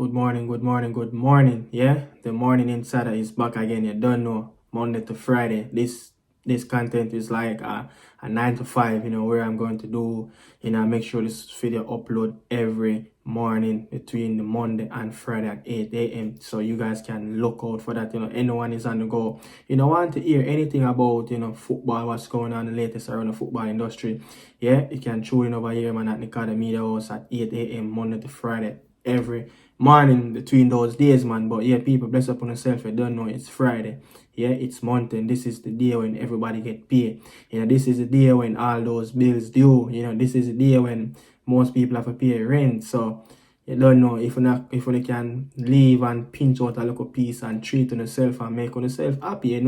Good morning. Yeah, the morning insider is back again. You don't know, Monday to Friday. This content is like a 9 to 5. Where I'm going to do. Make sure this video upload every morning between the Monday and Friday at 8 a.m. So you guys can look out for that. Anyone is on the go. Want to hear anything about football, what's going on, the latest around the football industry. Yeah, you can tune in over here, man, at Nicardo Media House at 8 a.m. Monday to Friday every morning between those days, man. But yeah, people, bless up on yourself. You don't know it's Friday. Yeah, it's mountain. This is the day when everybody get paid. This is the day when all those bills due. This is the day when most people have to pay rent. So you don't know if you can leave and pinch out a little piece and treat on yourself and make on yourself happy.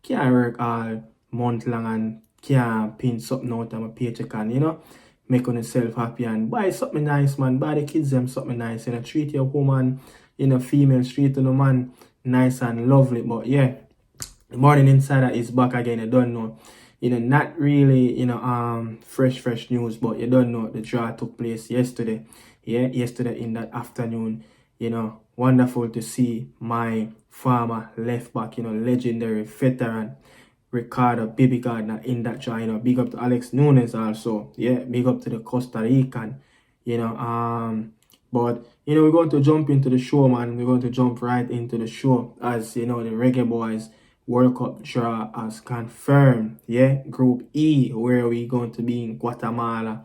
Can't work all month long and can't pinch something out of my paycheck and make on yourself happy and buy something nice, man. Buy the kids them something nice. Treat your woman, female, treat your man nice and lovely. But yeah, the morning insider is back again. You don't know. Not really, fresh news, but you don't know the draw took place yesterday. Yeah, yesterday in that afternoon. Wonderful to see my former left back, legendary veteran Ricardo Baby Gardner in that draw. Big up to Alex Nunes also. Yeah, big up to the Costa Rican. But we're going to jump into the show, man. We're going to jump right into the show as the Reggaeboyz World Cup draw as confirmed. Yeah, Group E, where we're going to be in Guatemala,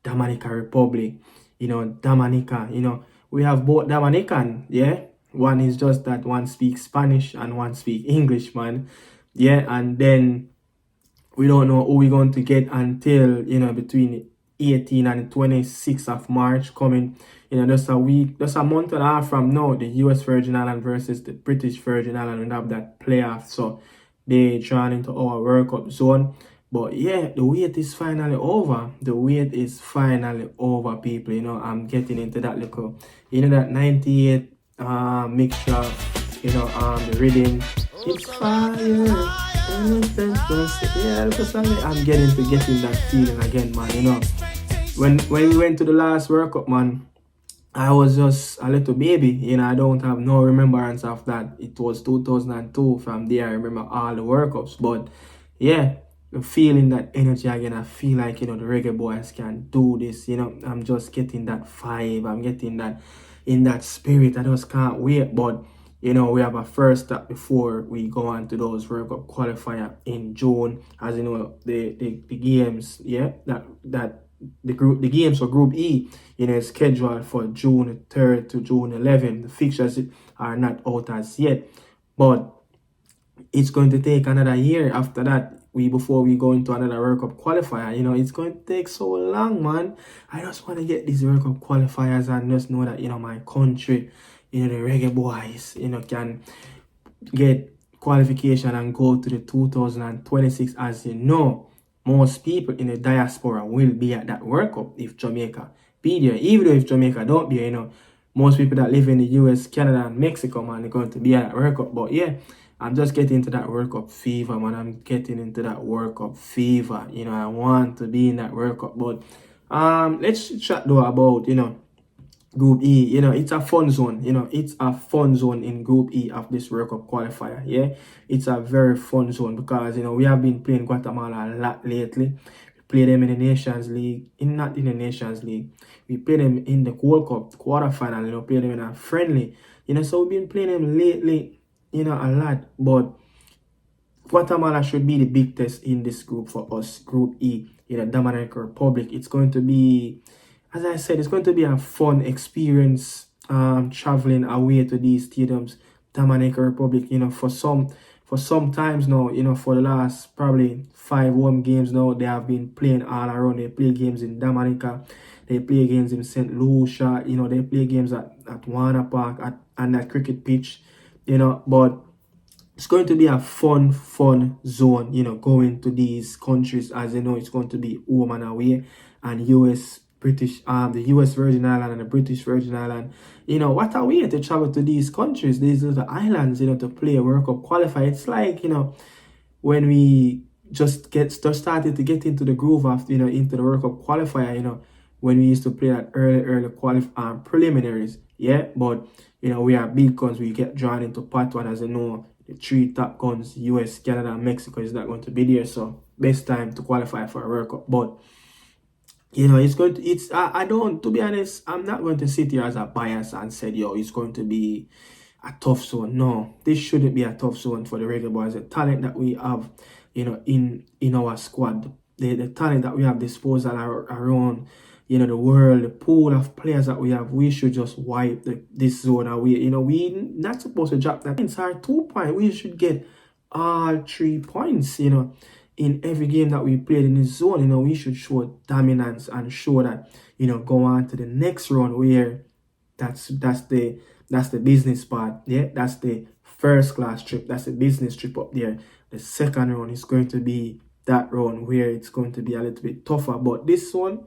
Dominican Republic. Dominica. We have both Dominican. Yeah, one is just that one speaks Spanish and one speaks English, man. Yeah, and then we don't know who we're going to get until between 18 and 26th of March coming. Just a week, just a month and a half from now, the US Virgin Islands versus the British Virgin Islands will have that playoff. So they drawn into our World Cup zone. But yeah, the wait is finally over. The wait is finally over, people. I'm getting into that little, that 98 mixture, the rhythm. It's fire. Yeah, I'm getting that feeling again, man. When we went to the last World Cup, man, I was just a little baby. I don't have no remembrance of that. It was 2002. From there, I remember all the World Cups. But yeah, feeling that energy again. I feel like, the Reggaeboyz can do this. I'm just getting that vibe. I'm getting that in that spirit. I just can't wait. But we have a first step before we go on to those World Cup qualifier in June. As you know, the games, yeah, the games for Group E, is scheduled for June 3rd to June 11th. The fixtures are not out as yet, but it's going to take another year after that. Before we go into another World Cup qualifier, it's going to take so long, man. I just want to get these World Cup qualifiers and just know that my country, the Reggaeboyz, can get qualification and go to the 2026. As most people in the diaspora will be at that World Cup if Jamaica be there. Even though if Jamaica don't be, most people that live in the US, Canada, and Mexico, man, they're going to be at that World Cup. But yeah, I'm just getting into that World Cup fever, man. I'm getting into that World Cup fever. I want to be in that World Cup. But let's chat though about, Group E. It's a fun zone. It's a fun zone in Group E of this World Cup qualifier. Yeah, it's a very fun zone because we have been playing Guatemala a lot lately. We play them in the Nations League, not in the Nations League. We play them in the World Cup quarterfinal. Play them in a friendly. So we've been playing them lately. A lot. But Guatemala should be the big test in this group for us. Group E. Dominican Republic. It's going to be, as I said, it's going to be a fun experience traveling away to these stadiums. Dominican Republic, for some times now, for the last probably 5 home games now, they have been playing all around. They play games in Dominica, they play games in St. Lucia, they play games at Warner Park, and that cricket pitch, but it's going to be a fun zone, going to these countries. As it's going to be home and away, and the US Virgin Island and the British Virgin Island. What a way to travel to these countries, these little islands, to play a World Cup qualifier. It's like, when we just started to get into the groove of, into the World Cup qualifier, when we used to play that early preliminaries. Yeah, but we are big guns. We get drawn into part one, as you know. The three top guns, US, Canada, and Mexico, is not going to be there. So best time to qualify for a World Cup. But it's going to, I don't, to be honest, I'm not going to sit here as a bias and say, it's going to be a tough zone. No, this shouldn't be a tough zone for the Reggaeboyz. The talent that we have, in our squad, the talent that we have disposal around, the world, the pool of players that we have, we should just wipe this zone away. We not supposed to drop that. It's our 2 points. We should get all 3 points, in every game that we played in this zone. We should show dominance and show that, go on to the next round, where that's the business part. Yeah, that's the first class trip. That's the business trip up there. The second round is going to be that round where it's going to be a little bit tougher. But this one,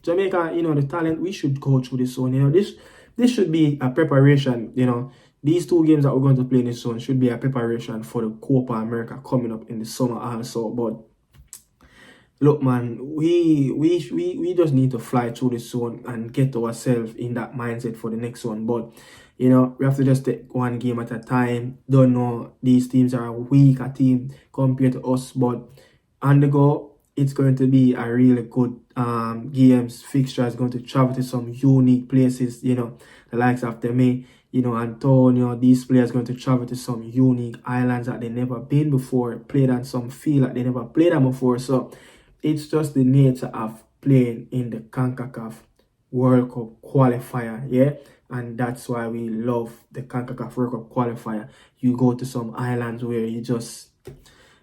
Jamaica, the talent, we should go through this one. This should be a preparation. These 2 games that we're going to play in this zone should be a preparation for the Copa America coming up in the summer also. But look, man, we just need to fly through this zone and get ourselves in that mindset for the next one. But we have to just take one game at a time. Don't know, these teams are a weaker team compared to us, but on the go, it's going to be a really good games. Fixture is going to travel to some unique places, the likes of them, Antonio. These players going to travel to some unique islands that they never been before, played on some field that they never played on before. So it's just the nature of playing in the CONCACAF World Cup qualifier, yeah? And that's why we love the CONCACAF World Cup qualifier. You go to some islands where you just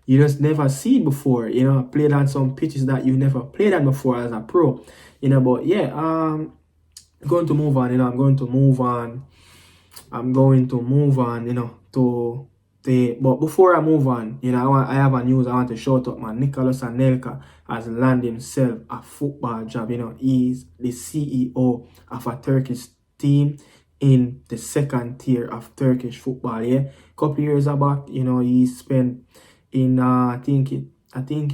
never seen before, played on some pitches that you never played on before as a pro, but yeah, I'm going to move on, I'm going to move on, to the, but before I move on, I have a news I want to shout out, man. Anelka has landed himself a football job. He's the CEO of a Turkish team in the second tier of Turkish football. Yeah, couple years back, he spent in I think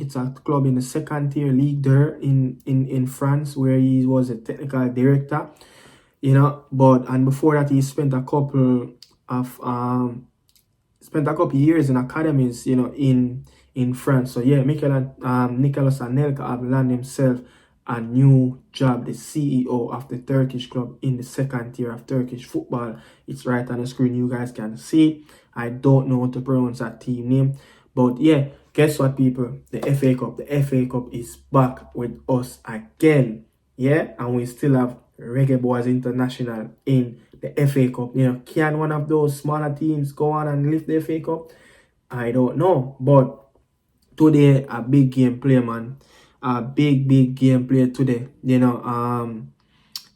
it's a club in the second tier league there in France, where he was a technical director. But and before that, he spent a couple years in academies, in France. So yeah, Nicolas Anelka have landed himself a new job, the CEO of the Turkish club in the second tier of Turkish football. It's right on the screen, you guys can see. I don't know how to pronounce that team name, but yeah, guess what, people? The FA Cup is back with us again. Yeah, and we still have Reggaeboyz International in the FA Cup. Can one of those smaller teams go on and lift the FA Cup? I don't know, but today a big game play, man. A big game play today.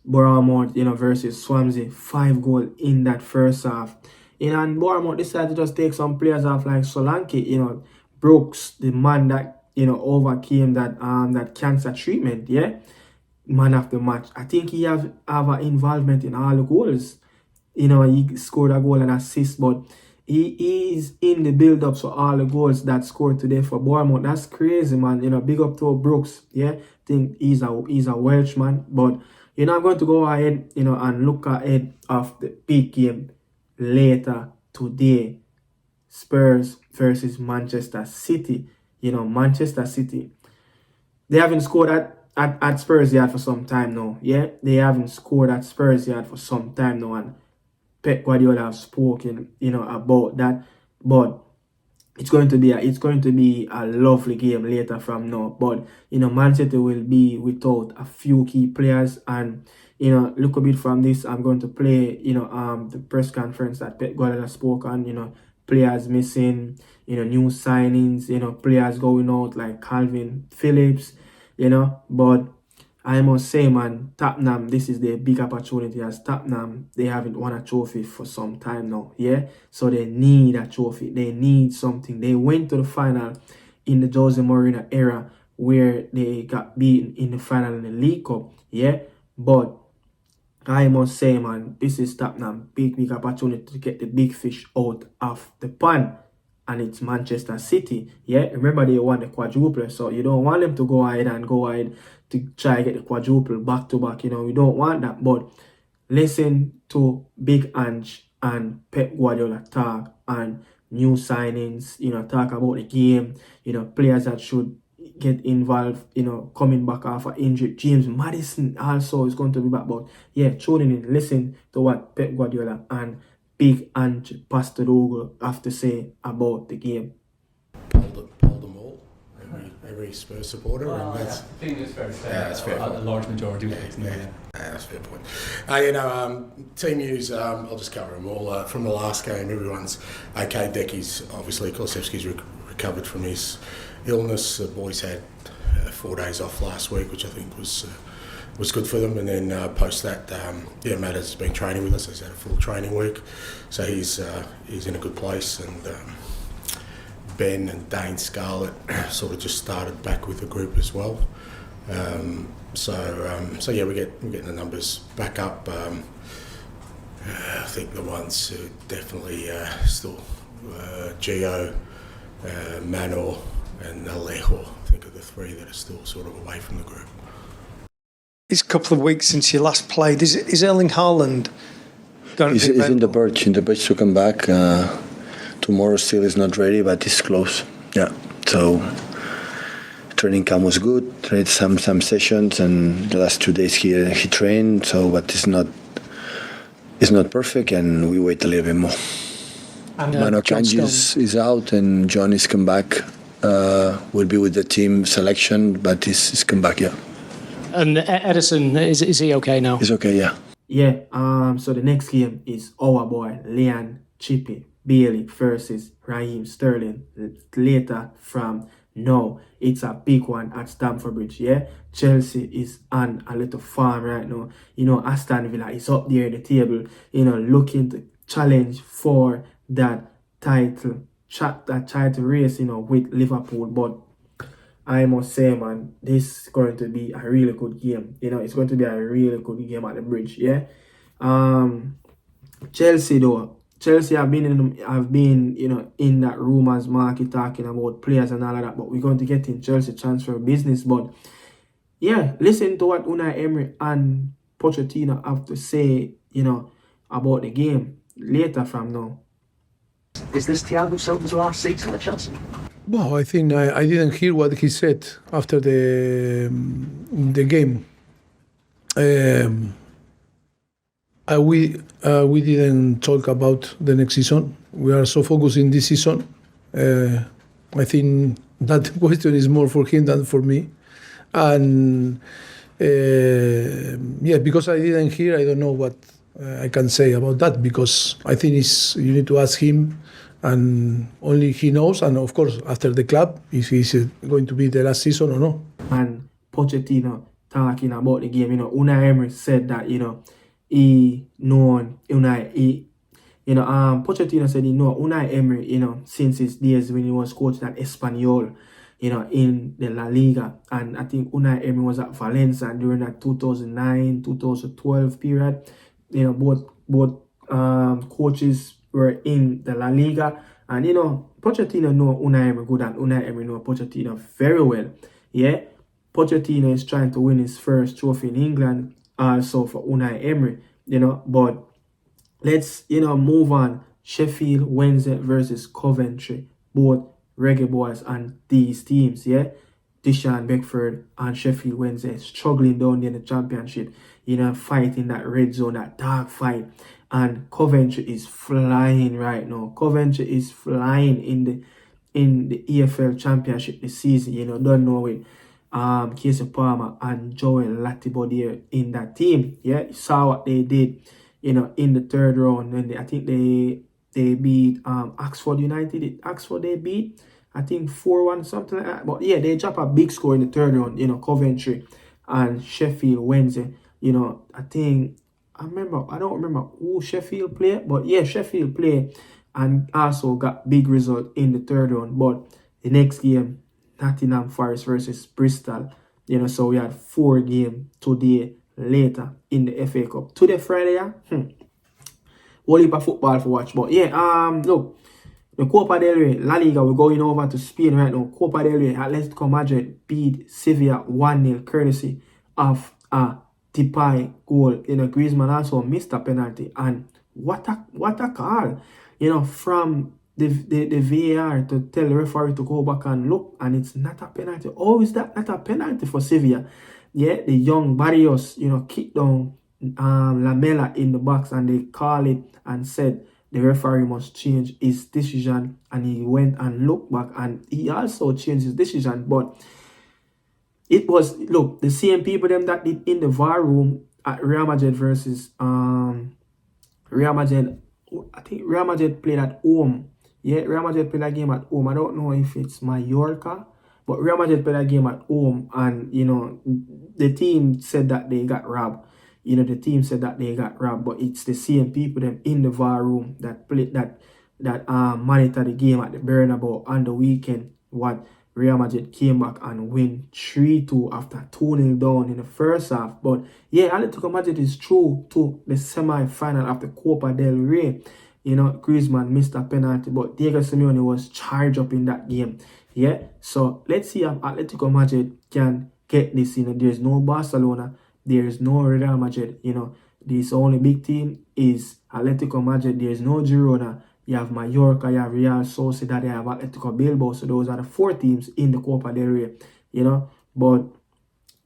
Bournemouth, versus Swansea. 5 goals in that first half. And Bournemouth decided to just take some players off, like Solanke. Brooks, the man that overcame that cancer treatment. Yeah, man of the match. I think he have an involvement in all the goals. He scored a goal and assist, but he is in the build-up for all the goals that scored today for Bournemouth. That's crazy, man. Big up to Brooks. Yeah, I think he's a Welshman. But I'm going to go ahead, and look ahead of the big game later today. Spurs versus Manchester City. Manchester City, they haven't scored at Spurs yard for some time now. Yeah, they haven't scored at Spurs yard for some time now, and Pep Guardiola have spoken, about that. But it's going to be a lovely game later from now. But Man City will be without a few key players, and look a bit from this. I'm going to play the press conference that Pep Guardiola spoke on. Players missing, new signings, players going out like Calvin Phillips, but I must say, man, Tottenham, this is their big opportunity, as Tottenham, they haven't won a trophy for some time now, yeah? So they need a trophy. They need something. They went to the final in the Jose Mourinho era, where they got beaten in the final in the League Cup, yeah? But I must say, man, this is Tottenham, big opportunity to get the big fish out of the pan. and it's Manchester City. Yeah, remember they won the quadruple, so you don't want them to go ahead to try get the quadruple back to back. We don't want that. But listen to Big Ange and Pep Guardiola talk and new signings. Talk about the game. Players that should get involved. Coming back after injury. James Maddison also is going to be back. But yeah, tune in, listen to what Pep Guardiola and Big Ange Postecoglou have to say about the game. Pulled them all, every Spurs supporter, and that's. I think it's fair to say. Yeah, it's fair. A large majority. That's a fair point. Team news. I'll just cover them all. From the last game, everyone's okay. Decky's obviously Kulusevski's recovered from his illness. The boys had 4 days off last week, which I think was good for them. And then post that, Matt has been training with us. He's had a full training week, so he's in a good place. And Ben and Dane Scarlett sort of just started back with the group as well. So yeah, we're getting the numbers back up. I think the ones who definitely still Gio, Manor, and Alejo, I think are the three that are still sort of away from the group. It's a couple of weeks since you last played. Is Erling Haaland going to be He's in the birch to come back. Tomorrow still is not ready, but it's close. Yeah. So training camp was good. Tried some sessions, and the last 2 days he trained. So, but it's not perfect, and we wait a little bit more. And Mano Kanji is out, and John is come back. Will be with the team selection, but he's come back. Yeah. And Edison, is he okay now? He's okay. Yeah. Yeah. So the next game is our boy Leon Chippy Bailey versus Raheem Sterling. Later from now, it's a big one at Stamford Bridge. Yeah, Chelsea is on a little farm right now. Aston Villa is up there at the table. Looking to challenge for that title race. With Liverpool, but I must say, man, this is going to be a really good game. It's going to be a really good game at the bridge. Yeah. Chelsea have been in that rumors market talking about players and all of that, but we're going to get in Chelsea transfer business. But yeah, listen to what Unai Emery and Pochettino have to say, about the game later from now. Is this Thiago Silva's last season at Chelsea? Well, I think I didn't hear what he said after the game. We didn't talk about the next season. We are so focused in this season. I think that question is more for him than for me. And because I didn't hear, I don't know what I can say about that, because I think you need to ask him, and only he knows. And of course, after the club, if it's going to be the last season or no. And Pochettino talking about the game, Unai Emery said that, Pochettino said he know Unai Emery, since his days when he was coaching at Espanyol, in the La Liga. And I think Unai Emery was at Valencia during that 2009-2012 period. Both coaches were in the La Liga. And, Pochettino know Unai Emery good, and Unai Emery know Pochettino very well. Yeah, Pochettino is trying to win his first trophy in England, also for Unai Emery, but let's, move on. Sheffield Wednesday versus Coventry, both Reggaeboyz and these teams, yeah. Deshaun Beckford and Sheffield Wednesday struggling down there in the championship, fighting that red zone, that dark fight. And Coventry is flying right now. Coventry is flying in the EFL championship this season, don't know it. Casey Palmer and Joel Latibo there in that team. Yeah, you saw what they did, in the third round. And I think they beat Oxford United. Oxford they beat, I think 4-1, something like that. But yeah, they drop a big score in the third round, Coventry and Sheffield Wednesday. I don't remember who Sheffield played, but yeah, Sheffield played and also got big result in the third round. But the next game, Nottingham Forest versus Bristol. So we had 4 games today later in the FA Cup. Today, Friday, whole heap of football for watch. But yeah, look, The Copa del Rey, La Liga, we're going over to Spain right now. Copa del Rey, Atletico Madrid beat Sevilla 1-0 courtesy of a Depay goal. Griezmann also missed a penalty. And what a call, from the VAR to tell the referee to go back and look, and it's not a penalty. Oh, is that not a penalty for Sevilla? Yeah, the young Barrios, kicked down Lamela in the box, and they call it and said the referee must change his decision, and he went and looked back and he also changed his decision. But it was, look, the same people them that did in the VAR room at Real Madrid versus Real Madrid. I think Real Madrid played at home. Yeah, Real Madrid played a game at home. I don't know if it's Mallorca, but Real Madrid played a game at home, and the team said that they got robbed. The team said that they got robbed, but it's the same people them in the VAR room that played that monitor the game at the Bernabeu on the weekend. What Real Madrid came back and win 3-2 after 2-0 down in the first half. But yeah, Atletico Madrid is through to the semi-final of the Copa del Rey. Griezmann missed a penalty, but Diego Simeone was charged up in that game. Yeah, so let's see if Atletico Madrid can get this. There's no Barcelona, there's no Real Madrid. This only big team is Atletico Madrid. There's no Girona. You have Mallorca, you have Real Sociedad, you have Atletico Bilbao. So those are the 4 teams in the Copa del Rey. But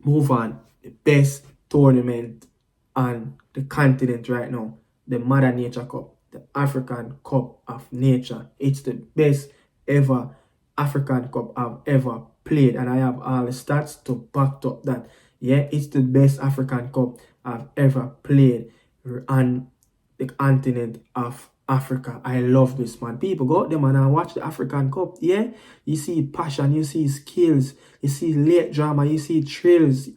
move on. The best tournament on the continent right now, the Mother Nature Cup, the African Cup of Nature. It's the best ever African Cup I've ever played, and I have all the stats to back up that. Yeah, it's the best African Cup I've ever played on the continent of Africa. I love this, man. People go out there, man, and watch the African Cup. Yeah, you see passion, you see skills, you see late drama, you see thrills,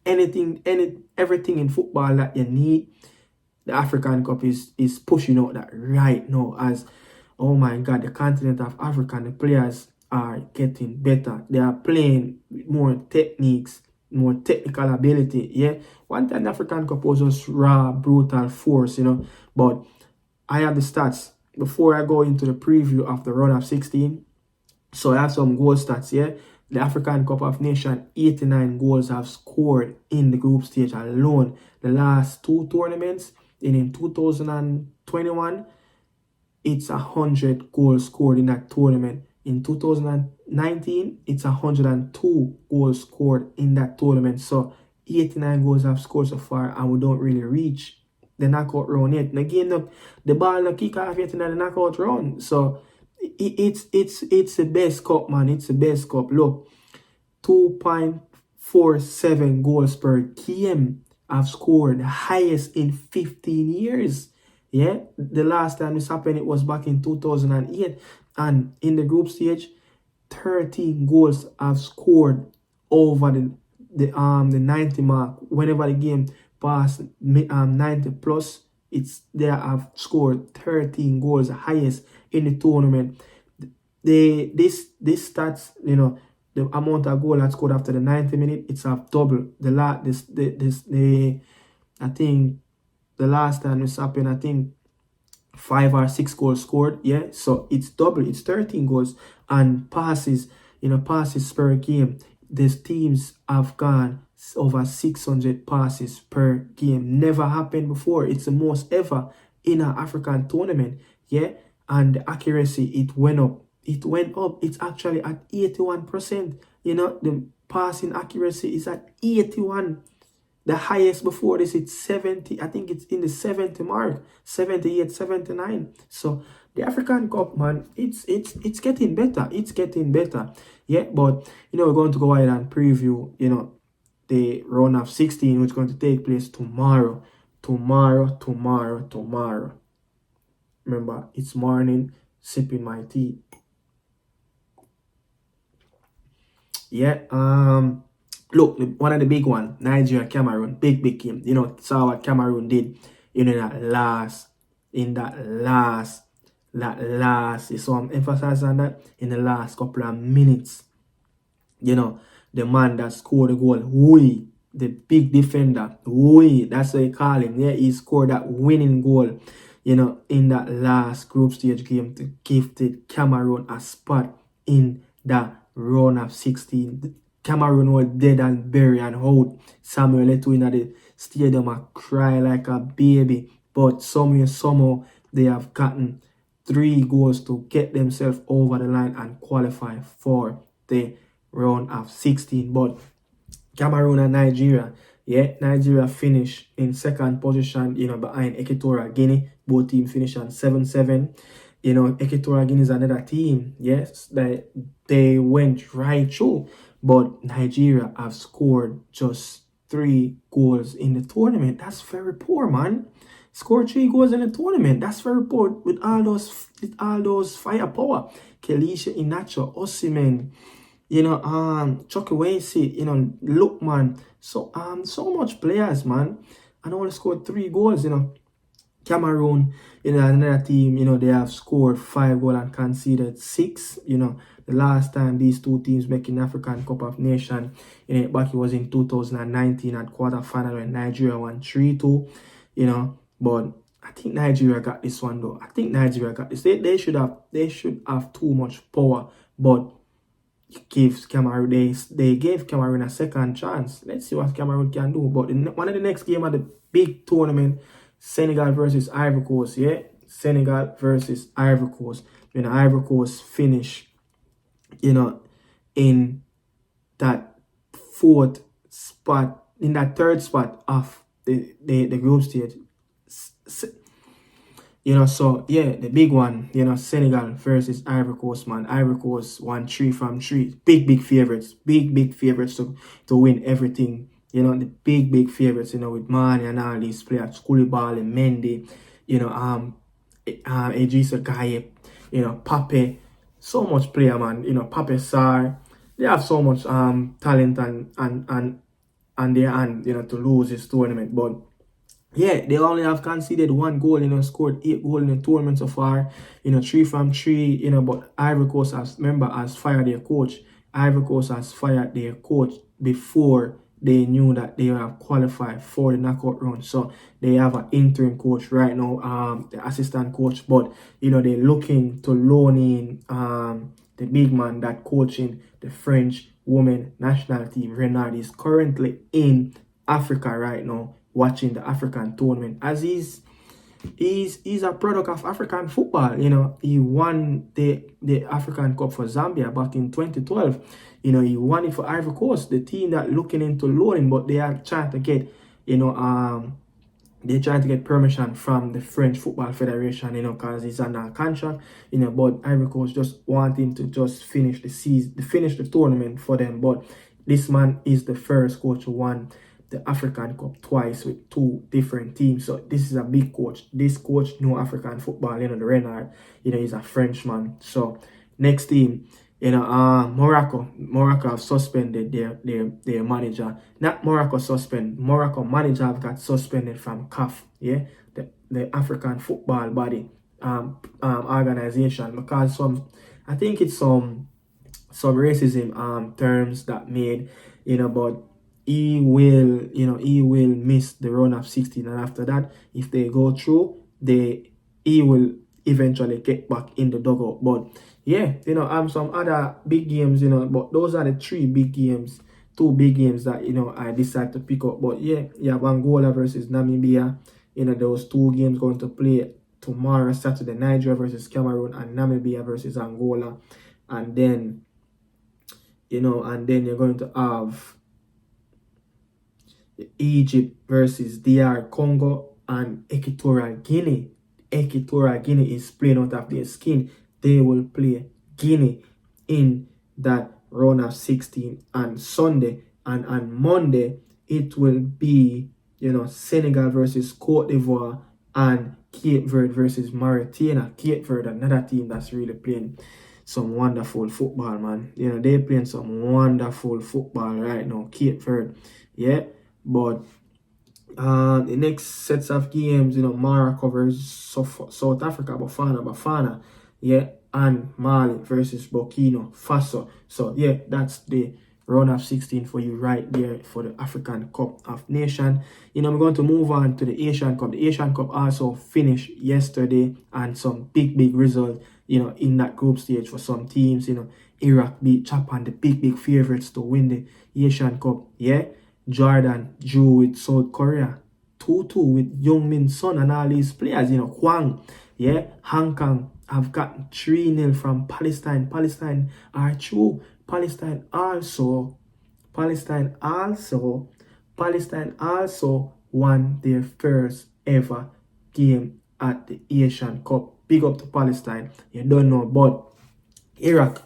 everything in football that you need. The African Cup is pushing out that right now. As, oh my God, the continent of Africa and the players are getting better. They are playing with more techniques, more technical ability. Yeah, one time the African Cup was just raw, brutal force, but I have the stats before I go into the preview of the round of 16. So I have some goal stats. Yeah, the African Cup of Nations, 89 goals have scored in the group stage alone. The last 2 tournaments, in 2021, it's 100 goals scored in that tournament. In 2019, it's 102 goals scored in that tournament. So 89 goals have scored so far, and we don't really reach the knockout round yet. And again, the ball no kick off yet in the knockout round. So it's the best cup, man. It's the best cup. Look, 2.47 goals per game have scored, the highest in 15 years. Yeah, the last time this happened, it was back in 2008. And in the group stage, 13 goals have scored over the 90 mark. Whenever the game passed 90 plus, they have scored 13 goals, the highest in the tournament. This stats, the amount of goal that scored after the 90 minute, it's have double. I think the last time this happened, I think 5 or 6 goals scored. Yeah, so it's double. It's 13 goals. And passes per game. These teams have gone over 600 passes per game. Never happened before. It's the most ever in an African tournament. Yeah, and the accuracy, it went up. It's actually at 81%. The passing accuracy is at 81. The highest before this, it's 70. I think it's in the 70 mark, 78, 79. So the African Cup, man, it's getting better. It's getting better. Yeah, but we're going to go ahead and preview, the round of 16, which is going to take place tomorrow. Remember, it's morning, sipping my tea. Yeah, look, one of the big one, Nigeria, Cameroon, big game. Saw what Cameroon did in that last, so I'm emphasizing that in the last couple of minutes. The man that scored the goal, the big defender, that's what you call him. Yeah, he scored that winning goal. in that last group stage game to gifted Cameroon a spot in the round of 16. Cameroon was dead and buried and out. Samuel Eto'o in the stadium and cry like a baby. But somehow they have gotten 3 goals to get themselves over the line and qualify for the round of 16. But Cameroon and Nigeria, Nigeria finished in second position, behind Equatorial Guinea. Both teams finished on 7-7. Equatorial Guinea is another team. Yes, they went right through. But Nigeria have scored just 3 goals in the tournament. That's very poor, man. Scored 3 goals in the tournament. That's very poor with all those firepower. Kelisha Inacho, Osimhen, Chukwueze, Lookman. So much players, man. And only scored 3 goals, Cameroon, another team, they have scored 5 goals and conceded 6. The last time these two teams making African Cup of Nations, back it was in 2019 at quarterfinal when Nigeria won 3-2, But I think Nigeria got this one though. I think Nigeria got this. They should have too much power, but gives Cameroon they gave Cameroon a second chance. Let's see what Cameroon can do. But one of the next game of the big tournament, Senegal versus Ivory Coast, Senegal versus Ivory Coast. When Ivory Coast finish, in that 4th spot, in that 3rd spot of the group stage. The big one, Senegal versus Ivory Coast, man. Ivory Coast won 3 from 3. Big favorites. Big favorites to win everything. The big favorites, with Mane and all these players, Koulibaly, Mendy, Idrissa Gueye, Pape. So much player, man. Pape Sarr. They have so much talent and their hand, to lose this tournament. But they only have conceded 1 goal, scored 8 goals in the tournament so far, 3 from 3, but Ivory Coast has fired their coach. Ivory Coast has fired their coach before they knew that they have qualified for the knockout round. So they have an interim coach right now, the assistant coach, but they're looking to loan in the big man that coaching the French women national team. Renard is currently in Africa right now, watching the African tournament, as he's a product of African football. He won the African Cup for Zambia back in 2012. He won it for Ivory Coast, the team that looking into loaning, but they are trying to get, they're trying to get permission from the French Football Federation, because he's under a contract, but Ivory Coast just want him to just finish the season, finish the tournament for them. But this man is the first coach who won the African Cup twice with 2 different teams. So this is a big coach. This coach know African football, the Renard, he's a Frenchman. So next team, Morocco have suspended their manager. Not Morocco Morocco manager have got suspended from CAF, the African football body organization, because I think it's some racism terms that made, but he will miss the round of 16, and after that, if they go through, he will eventually get back in the dugout. But some other big games, but those are the 3 big games, 2 big games that I decided to pick up. But you have Angola versus Namibia. Those 2 games going to play tomorrow, Saturday. Nigeria versus Cameroon and Namibia versus Angola, and then you're going to have Egypt versus DR Congo and Equatorial Guinea. Equatorial Guinea is playing out of their skin. They will play Guinea in that round of 16 on Sunday. And on Monday, it will be, Senegal versus Cote d'Ivoire and Cape Verde versus Mauritania. Cape Verde, another team that's really playing some wonderful football, man. They're playing some wonderful football right now. Cape Verde, But the next sets of games, Morocco versus South Africa, Bafana, and Mali versus Burkina Faso. So that's the round of 16 for you right there for the African Cup of Nations. You know, I'm going to move on to the Asian Cup. The Asian Cup also finished yesterday, and some big results, you know, in that group stage for some teams. You know, Iraq beat Japan, the big favorites to win the Asian Cup. Yeah, Jordan drew with South Korea 2-2 with Youngmin Son and all these players. You know, Hwang, yeah, Hong Kong have gotten 3-0 from Palestine. Palestine are through. Palestine also won their first ever game at the Asian Cup. Big up to Palestine. You don't know, but Iraq,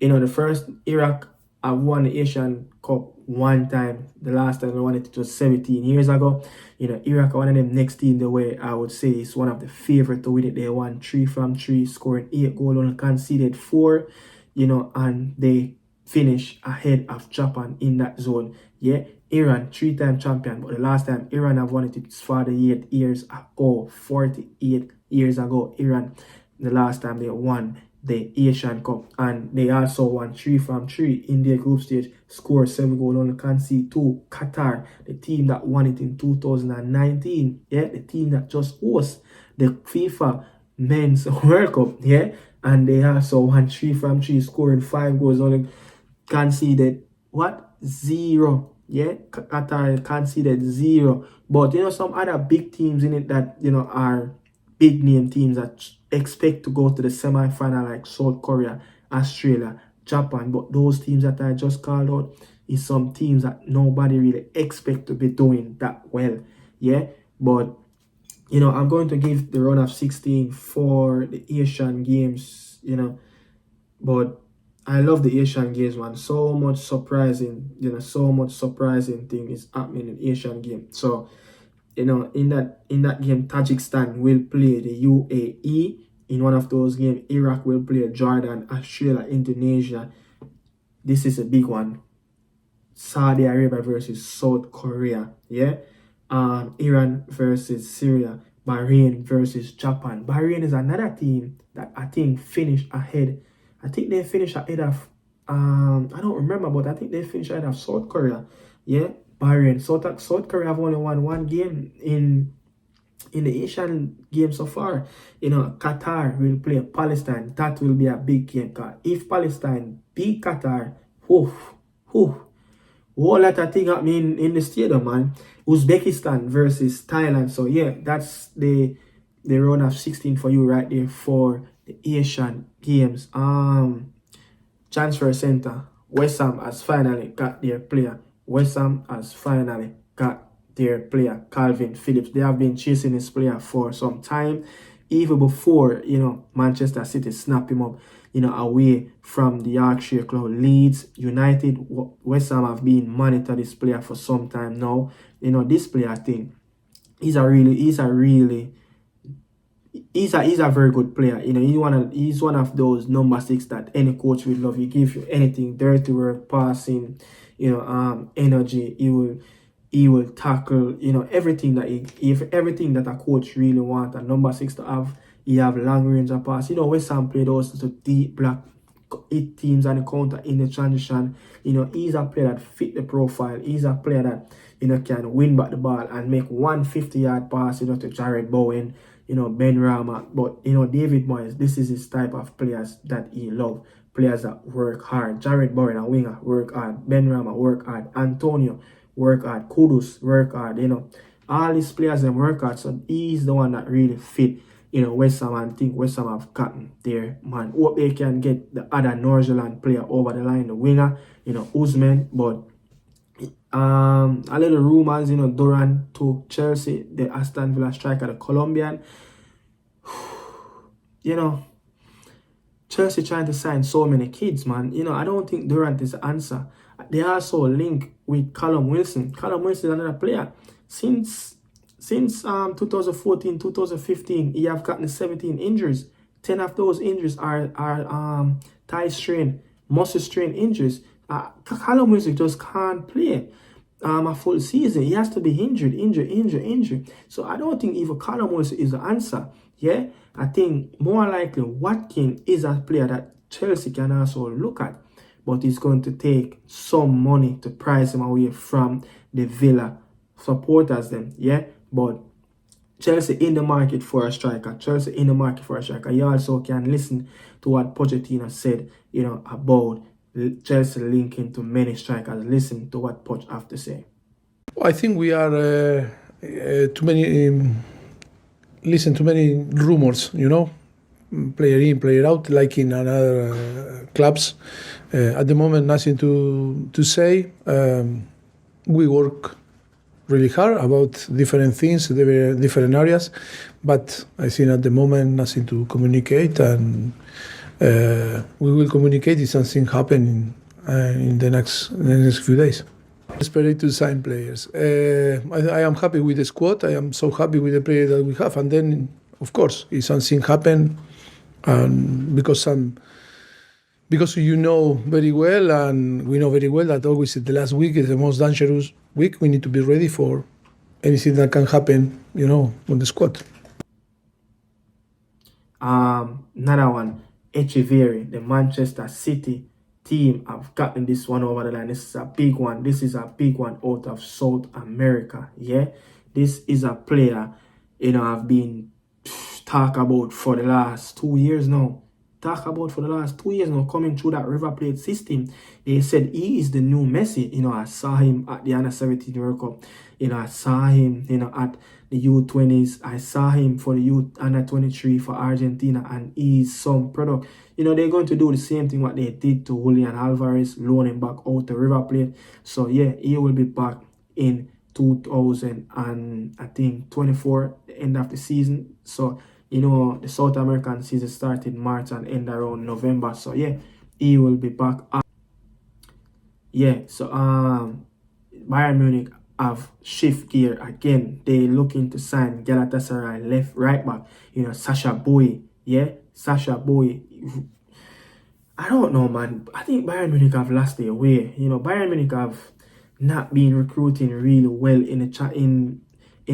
you know, the first Iraq have won the Asian Cup one time. The last time they won it was 17 years ago. You know, Iraq are one of them next team the way I would say is one of the favorite to win it. They won 3 from 3, scoring 8 goals, only conceded 4, you know, and they finish ahead of Japan in that zone. Yeah, Iran, 3-time champion, but the last time Iran have won it was 48 years ago. 48 years ago, Iran, the last time they won the Asian Cup, and they also won 3 from 3 in their group stage, scored 7 goals, only conceded 2. Qatar, the team that won it in 2019, yeah, the team that just hosts the FIFA Men's World Cup, yeah, and they also won 3 from 3, scoring 5 goals, only conceded 0. Yeah, Qatar conceded 0. But you know, some other big teams in it that, you know, are big name teams that expect to go to the semi-final, like South Korea, Australia, Japan. But those teams that I just called out is some teams that nobody really expect to be doing that well. Yeah, but you know, I'm going to give the round of 16 for the Asian games, you know, but I love the Asian games, man. So much surprising, you know, so much surprising thing is happening in Asian game. So, you know, in that game, Tajikistan will play the UAE. In one of those games, Iraq will play Jordan, Australia, Indonesia. This is a big one. Saudi Arabia versus South Korea. Yeah. Iran versus Syria. Bahrain versus Japan. Bahrain is another team that I think finished ahead. I think they finished ahead of I don't remember, but I think they finished ahead of South Korea. Yeah, Bahrain. South Korea have only won 1 game in the Asian game so far. You know, Qatar will play Palestine. That will be a big game. If Palestine beat Qatar, whole lot of things happening in the stadium, man. Uzbekistan versus Thailand. So yeah, that's the round of 16 for you right there for the Asian games. Transfer center. West Ham has finally got their player. West Ham has finally got their player, Calvin Phillips. They have been chasing this player for some time, even before, you know, Manchester City snap him up, you know, away from the Yorkshire club. Leeds United, West Ham have been monitoring this player for some time now. You know, this player, I think, he's a very good player. You know, he's one of those number 6 that any coach will love. He give you anything, dirty work, passing, you know, energy. He will tackle, you know, everything that a coach really wants a number 6 to have. He have long range of pass. You know, West Ham play those to deep block, hit teams on the counter in the transition. You know, he's a player that fit the profile. He's a player that, you know, can win back the ball and make 150-yard pass, you know, to Jared Bowen, you know, Ben Rama. But, you know, David Moyes, this is his type of players that he loves. Players that work hard. Jared Bowen, a winger, work hard. Ben Rama, work hard. Antonio, work hard. Kudus, work hard. You know, all these players, them work hard. So he's the one that really fit, you know, West Ham, and think West Ham have gotten there, man. Hope they can get the other Northern player over the line, the winger, you know, Usman. But a little rumors, you know, Duran to Chelsea, the Aston Villa striker, the Colombian. You know, Chelsea trying to sign so many kids, man. You know, I don't think Durant is the answer. They also link with Callum Wilson. Callum Wilson is another player. Since 2014, 2015, he have gotten 17 injuries. 10 of those injuries are thigh strain, muscle strain injuries. Callum Wilson just can't play a full season. He has to be injured. So I don't think even Callum Wilson is the answer. Yeah, I think more likely Watkins is a player that Chelsea can also look at. but it's going to take some money to price him away from the Villa supporters then, yeah? But Chelsea in the market for a striker. Chelsea in the market for a striker. You also can listen to what Pochettino said, you know, about Chelsea linking to many strikers. Listen to what Poch have to say. I think we are too many. Listen to many rumors, you know, player in, player out, like in other clubs. At the moment, nothing to say. We work really hard about different things, different areas, but I think at the moment nothing to communicate, and we will communicate if something happens in the next few days. Desperate to sign players. I am happy with the squad. I am so happy with the players that we have, and then of course if something happens, because you know very well, and we know very well that always the last week is the most dangerous week. We need to be ready for anything that can happen, you know, on the squad. Another one, Echeverry, the Manchester City team have gotten this one over the line. This is a big one. This is a big one out of South America. Yeah, this is a player, you know, I've been talk about for the last 2 years now. Coming through that River Plate system. They said he is the new Messi. You know, I saw him at the Under 17 World Cup. You know, I saw him, you know, at the U20s. I saw him for the youth Under 23 for Argentina, and he's some product. You know, they're going to do the same thing what they did to Julian Alvarez, loan him back out to River Plate. So yeah, he will be back in 2024, the end of the season. So you know, the South American season started March and end around November. So yeah, he will be back up. Yeah, so Bayern Munich have shift gear again. They looking to sign Galatasaray left right back. You know, Sasha Boye. Yeah, Sasha Boye. I don't know, man. I think Bayern Munich have lost their way. You know, Bayern Munich have not been recruiting really well in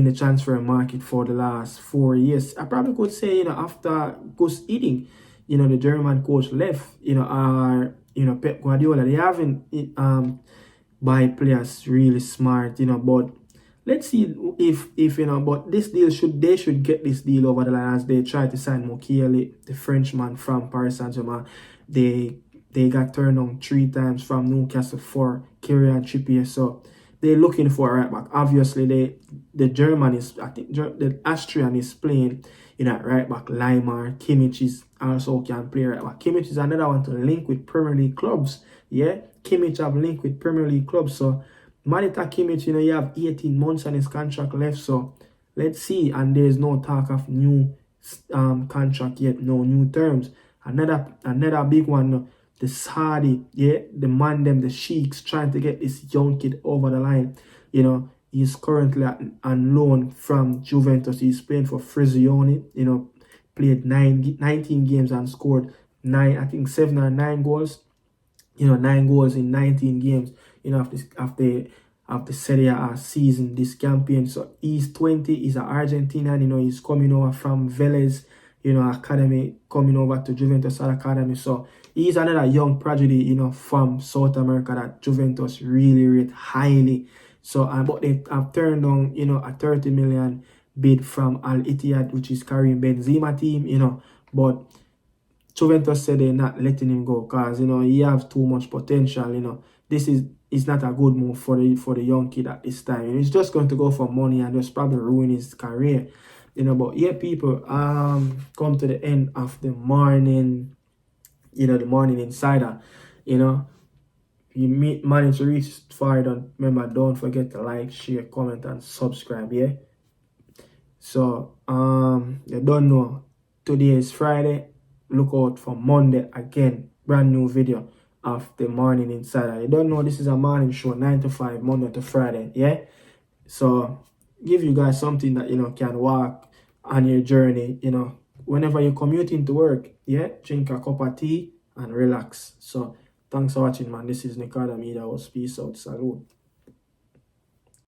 the transfer market for the last 4 years. I probably could say, you know, after Gus Hiddink, you know, the German coach left, you know, Pep Guardiola, they haven't buy players really smart, you know, but let's see if you know, but they should get this deal over the line as they try to sign Mukiele, the Frenchman from Paris Saint-Germain. They got turned on 3 times from Newcastle for Kieran Trippier, so they're looking for a right back. Obviously, the German is, I think the Austrian is playing, you know, right back. Leimar, Kimmich is also can play right back. Kimmich is another one to link with Premier League clubs. Yeah, Kimmich have linked with Premier League clubs. So Manita Kimmich, you know, you have 18 months on his contract left. So let's see. And there's no talk of new contract yet, no new terms. Another big one. The Saudi, yeah, the man them, the sheiks trying to get this young kid over the line. You know, he's currently on loan from Juventus. He's playing for Frizione. You know, played 19 games and scored 7 or 9 goals. You know, 9 goals in 19 games. You know, of the Seria A season, this campaign. So he's 20. He's an Argentinian. You know, he's coming over from Vélez, you know, academy, coming over to Juventus academy. So he's another young prodigy, you know, from South America that Juventus really rate highly. So, but they have turned on, you know, a 30 million bid from Al Ittihad, which is Karim Benzema team, you know. But Juventus said they're not letting him go because, you know, he has too much potential, you know. This is not a good move for the young kid at this time. He's just going to go for money and just probably ruin his career, you know. But yeah, people, come to the end of the morning, you know, the morning insider, you know. You manage to reach far, remember, don't forget to like, share, comment, and subscribe, yeah. So, you don't know, today is Friday. Look out for Monday again, brand new video of the morning insider. You don't know, this is a morning show, 9 to 5, Monday to Friday, yeah. So, give you guys something that, you know, can walk on your journey, you know. Whenever you're commuting to work, yeah, drink a cup of tea and relax. So, thanks for watching, man. This is Nicardo Media House. Peace out. Salute.